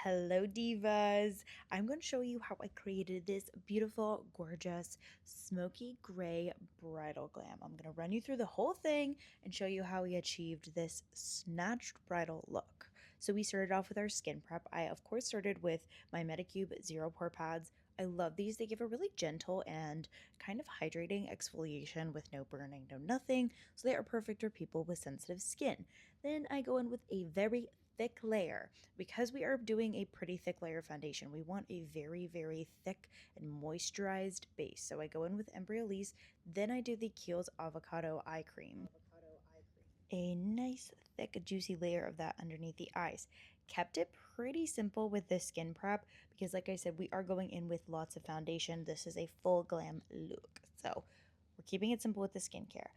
Hello, divas. I'm going to show you how I created this beautiful, gorgeous, smoky gray bridal glam. I'm going to run you through the whole thing and show you how we achieved this snatched bridal look. So we started off with our skin prep. I, of course, started with my Medicube Zero Pore Pads. I love these. They give a really gentle and kind of hydrating exfoliation with no burning, no nothing. So they are perfect for people with sensitive skin. Then I go in with a very thick layer. Because we are doing a pretty thick layer foundation, we want a very, very thick and moisturized base. So I go in with Embryolisse, then I do the Kiehl's Avocado Eye Cream. A nice, thick, juicy layer of that underneath the eyes. Kept it pretty simple with this skin prep because, like I said, we are going in with lots of foundation. This is a full glam look. So we're keeping it simple with the skincare.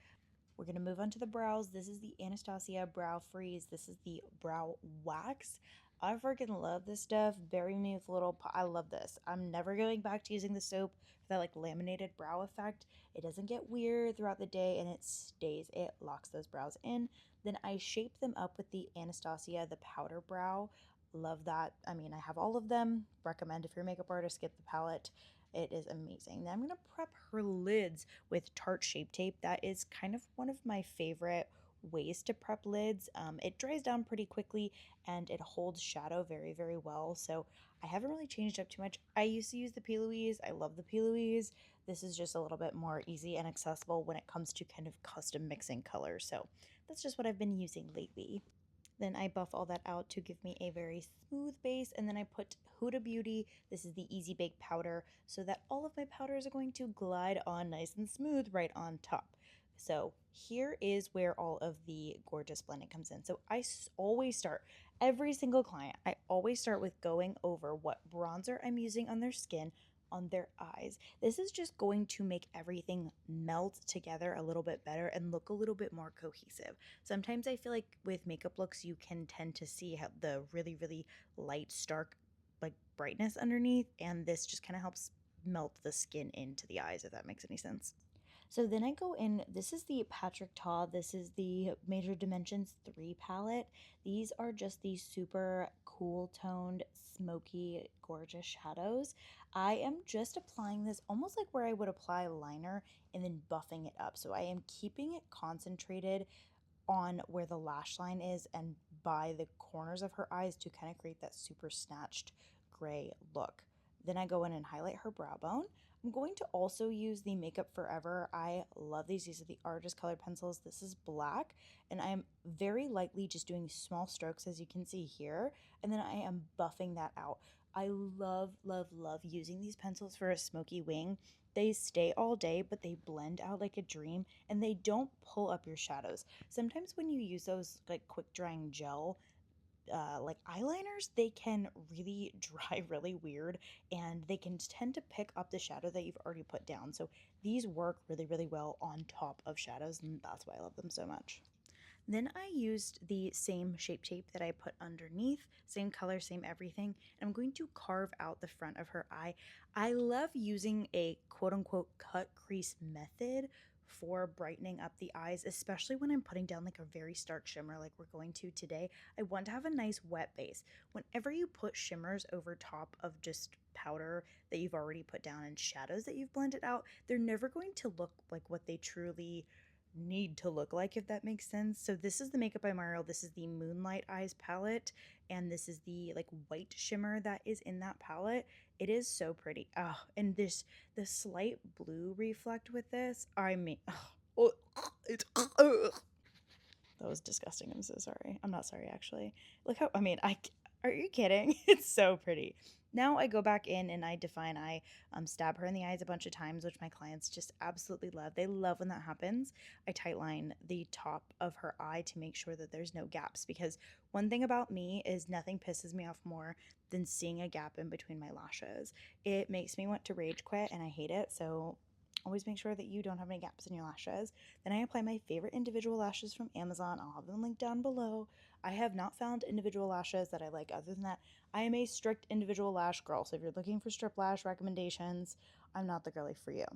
We're going to move on to the brows. This is the Anastasia Brow Freeze. This is the Brow Wax. I freaking love this stuff. Very smooth little, I love this. I'm never going back to using the soap for that like laminated brow effect. It doesn't get weird throughout the day and it stays. It locks those brows in. Then I shape them up with the Anastasia, the Powder Brow. Love that. I mean, I have all of them. Recommend if you're a makeup artist, get the palette. It is amazing. Then I'm going to prep her lids with Tarte Shape Tape. That is kind of one of my favorite ways to prep lids. It dries down pretty quickly and it holds shadow very, very well. So I haven't really changed up too much. I used to use the P. Louise. I love the P. Louise. This is just a little bit more easy and accessible when it comes to kind of custom mixing colors. So that's just what I've been using lately. Then I buff all that out to give me a very smooth base. And then I put Huda Beauty. This is the Easy Bake Powder so that all of my powders are going to glide on nice and smooth right on top. So here is where all of the gorgeous blending comes in. So always start, every single client, I always start with going over what bronzer I'm using on their skin, on their eyes. This is just going to make everything melt together a little bit better and look a little bit more cohesive. Sometimes I feel like with makeup looks, you can tend to see how the really, really light, stark, like brightness underneath, and this just kind of helps melt the skin into the eyes, if that makes any sense. So then I go in, this is the Patrick Ta, this is the Major Dimensions 3 palette. These are just these super cool toned, smoky, gorgeous shadows. I am just applying this almost like where I would apply liner and then buffing it up. So I am keeping it concentrated on where the lash line is and by the corners of her eyes to kind of create that super snatched gray look. Then I go in and highlight her brow bone. I'm going to also use the Makeup Forever. I love these. These are the Artist Colored Pencils. This is black, and I'm very lightly just doing small strokes, as you can see here, and then I am buffing that out. I love, love, love using these pencils for a smoky wing. They stay all day, but they blend out like a dream, and they don't pull up your shadows. Sometimes when you use those like quick drying gel like eyeliners, they can really dry really weird and they can tend to pick up the shadow that you've already put down. So these work really, really well on top of shadows, and that's why I love them so much. Then I used the same shape tape that I put underneath, same color, same everything, and I'm going to carve out the front of her eye. I love using a quote unquote cut crease method for brightening up the eyes, especially when I'm putting down like a very stark shimmer like we're going to today. I want to have a nice wet base. Whenever you put shimmers over top of just powder that you've already put down and shadows that you've blended out, they're never going to look like what they truly need to look like, if that makes sense. So this is the Makeup by Mario. This is the Moonlight Eyes palette, and this is the like white shimmer that is in that palette. It is so pretty. Oh, and the slight blue reflect with this. I mean, oh, it's that was disgusting. I'm so sorry. I'm not sorry, actually. Look how, I mean, are you kidding? It's so pretty. Now I go back in and I define, I stab her in the eyes a bunch of times, which my clients just absolutely love. They love when that happens. I tightline the top of her eye to make sure that there's no gaps, because one thing about me is nothing pisses me off more than seeing a gap in between my lashes. It makes me want to rage quit and I hate it. So always make sure that you don't have any gaps in your lashes. Then I apply my favorite individual lashes from Amazon. I'll have them linked down below. I have not found individual lashes that I like other than that. I am a strict individual lash girl. So if you're looking for strip lash recommendations, I'm not the girly for you.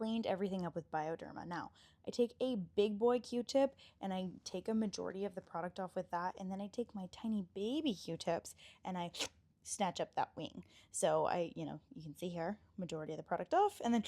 cleaned everything up with Bioderma. Now, I take a big boy Q-tip and I take a majority of the product off with that, and then I take my tiny baby Q-tips and I snatch up that wing. So you can see here, majority of the product off, and then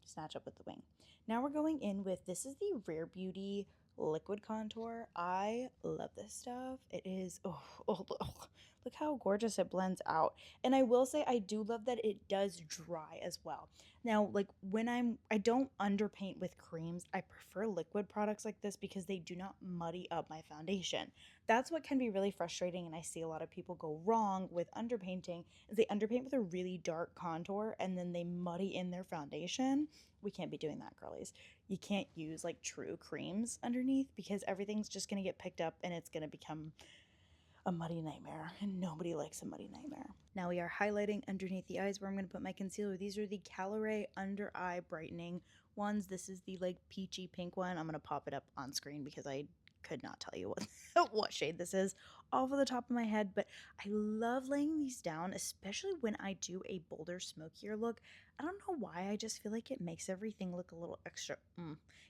snatch up with the wing. Now we're going in with, this is the Rare Beauty liquid contour. I love this stuff. It is, look how gorgeous it blends out. And I will say, I do love that it does dry as well. Now, like when I don't underpaint with creams. I prefer liquid products like this because they do not muddy up my foundation. That's what can be really frustrating, and I see a lot of people go wrong with underpainting, is they underpaint with a really dark contour and then they muddy in their foundation. We can't be doing that, girlies. You can't use like true creams underneath because everything's just going to get picked up and it's going to become a muddy nightmare, and nobody likes a muddy nightmare. Now we are highlighting underneath the eyes where I'm going to put my concealer. These are the Caloray under eye brightening ones. This is the like peachy pink one. I'm going to pop it up on screen because I could not tell you what shade this is off of the top of my head, but I love laying these down, especially when I do a bolder, smokier look. I don't know why, I just feel like it makes everything look a little extra,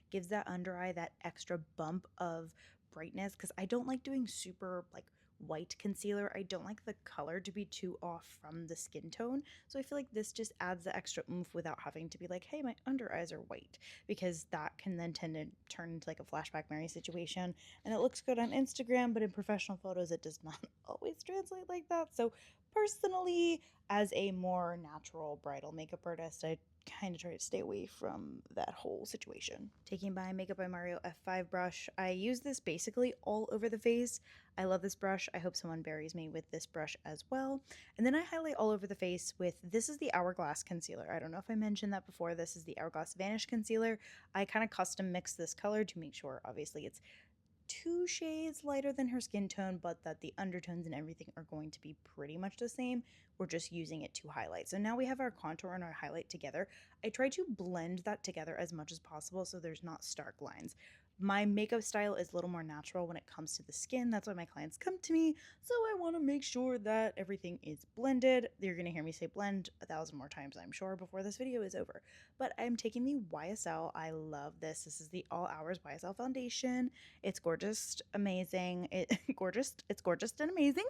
gives that under eye that extra bump of brightness, because I don't like doing super like white concealer. I don't like the color to be too off from the skin tone. So I feel like this just adds the extra oomph without having to be like, hey, my under eyes are white, because that can then tend to turn into like a flashback Mary situation. And it looks good on Instagram, but in professional photos, it does not always translate like that. So personally, as a more natural bridal makeup artist, I kind of try to stay away from that whole situation. Taking by Makeup by Mario F5 brush, I use this basically all over the face. I love this brush. I hope someone buries me with this brush as well. And then I highlight all over the face with, this is the Hourglass concealer. I don't know if I mentioned that before. This is the Hourglass Vanish concealer. I kind of custom mix this color to make sure, obviously, it's 2 shades lighter than her skin tone, but that the undertones and everything are going to be pretty much the same. We're just using it to highlight. So now we have our contour and our highlight together. I try to blend that together as much as possible so there's not stark lines. My makeup style is a little more natural when it comes to the skin. That's why my clients come to me. So I want to make sure that everything is blended. You're going to hear me say blend 1,000 more times, I'm sure, before this video is over. But I'm taking the YSL. I love this. This is the All Hours YSL foundation. It's gorgeous, amazing. It's gorgeous and amazing.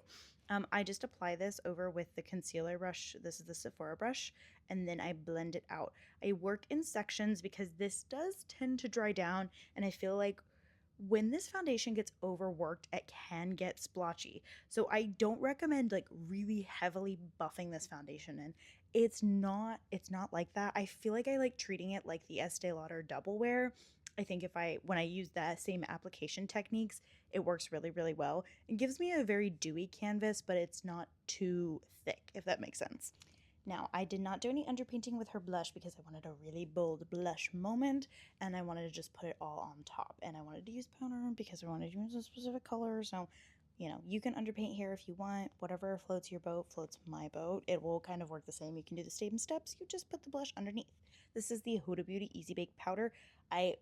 I just apply this over with the concealer brush. This is the Sephora brush, and then I blend it out. I work in sections because this does tend to dry down, and I feel like when this foundation gets overworked, it can get splotchy. So I don't recommend like really heavily buffing this foundation in. It's not like that. I feel like I like treating it like the Estee Lauder Double Wear. I think when I use that same application techniques, it works really, really well. It gives me a very dewy canvas, but it's not too thick, if that makes sense. Now, I did not do any underpainting with her blush because I wanted a really bold blush moment, and I wanted to just put it all on top. And I wanted to use powder because I wanted to use a specific color. So, you can underpaint here if you want. Whatever floats your boat floats my boat. It will kind of work the same. You can do the same steps. You just put the blush underneath. This is the Huda Beauty Easy Bake Powder. I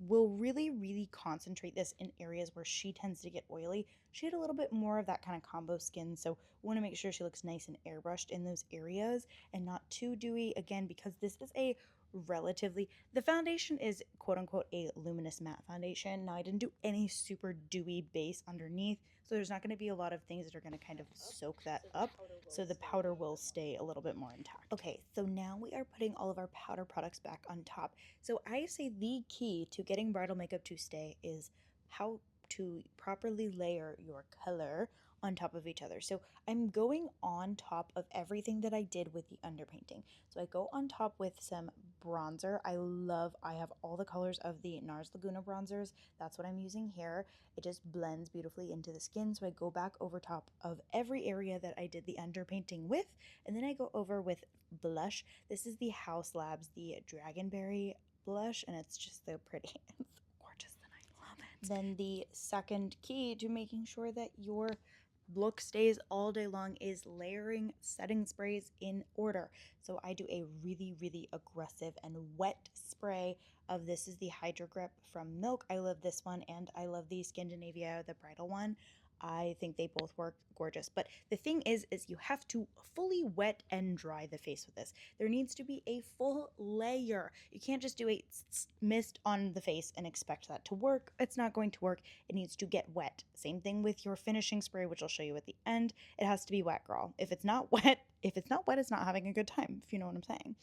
will really, really concentrate this in areas where she tends to get oily. She had a little bit more of that kind of combo skin, so we want to make sure she looks nice and airbrushed in those areas and not too dewy, again, because this is a the foundation is quote unquote a luminous matte foundation. Now, I didn't do any super dewy base underneath, so there's not going to be a lot of things that are going to kind of soak that up, so the powder will stay a little bit more intact. Okay, so now we are putting all of our powder products back on top. So I say the key to getting bridal makeup to stay is how to properly layer your color on top of each other. So I'm going on top of everything that I did with the underpainting. So I go on top with some bronzer. I have all the colors of the NARS Laguna bronzers. That's what I'm using here. It just blends beautifully into the skin. So I go back over top of every area that I did the underpainting with, and then I go over with blush. This is the House Labs, the Dragonberry blush, and it's just so pretty. It's gorgeous and I love it. Then the second key to making sure that your look stays all day long is layering setting sprays in order. So I do a really, really aggressive and wet spray of, this is the Hydro Grip from Milk. I love this one, and I love the Scandinavia, the bridal one. I think they both work gorgeous. But the thing is you have to fully wet and dry the face with this. There needs to be a full layer. You can't just do a mist on the face and expect that to work. It's not going to work. It needs to get wet. Same thing with your finishing spray, which I'll show you at the end. It has to be wet, girl. If it's not wet, it's not having a good time, if you know what I'm saying.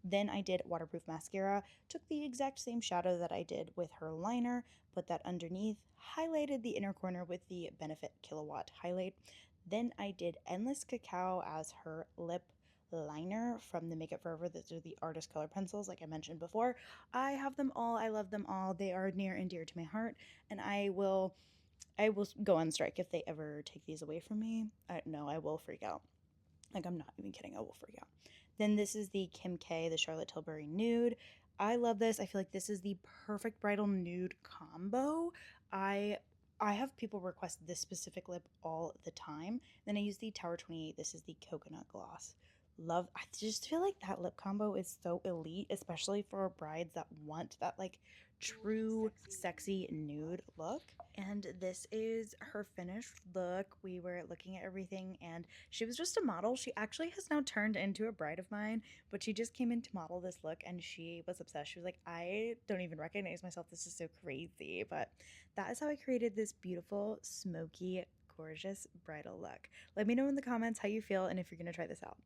Then I did waterproof mascara, took the exact same shadow that I did with her liner, put that underneath, highlighted the inner corner with the Benefit Kilowatt highlight. Then I did Endless Cacao as her lip liner from the Makeup Forever. Those are the artist color pencils, like I mentioned before. I have them all. I love them all. They are near and dear to my heart, and I will go on strike if they ever take these away from me. No, I will freak out. Like, I'm not even kidding. I will freak out. Then this is the Kim K, the Charlotte Tilbury Nude. I love this. I feel like this is the perfect bridal nude combo. I I have people request this specific lip all the time. Then I use the Tower 28. This is the coconut gloss. Love. I just feel like that lip combo is so elite, especially for brides that want that like true sexy nude look. And this is her finished look. We were looking at everything, and she was just a model. She actually has now turned into a bride of mine, but she just came in to model this look and she was obsessed. She was like, I don't even recognize myself. This is so crazy. But that is how I created this beautiful, smoky, gorgeous bridal look. Let me know in the comments how you feel and if you're going to try this out.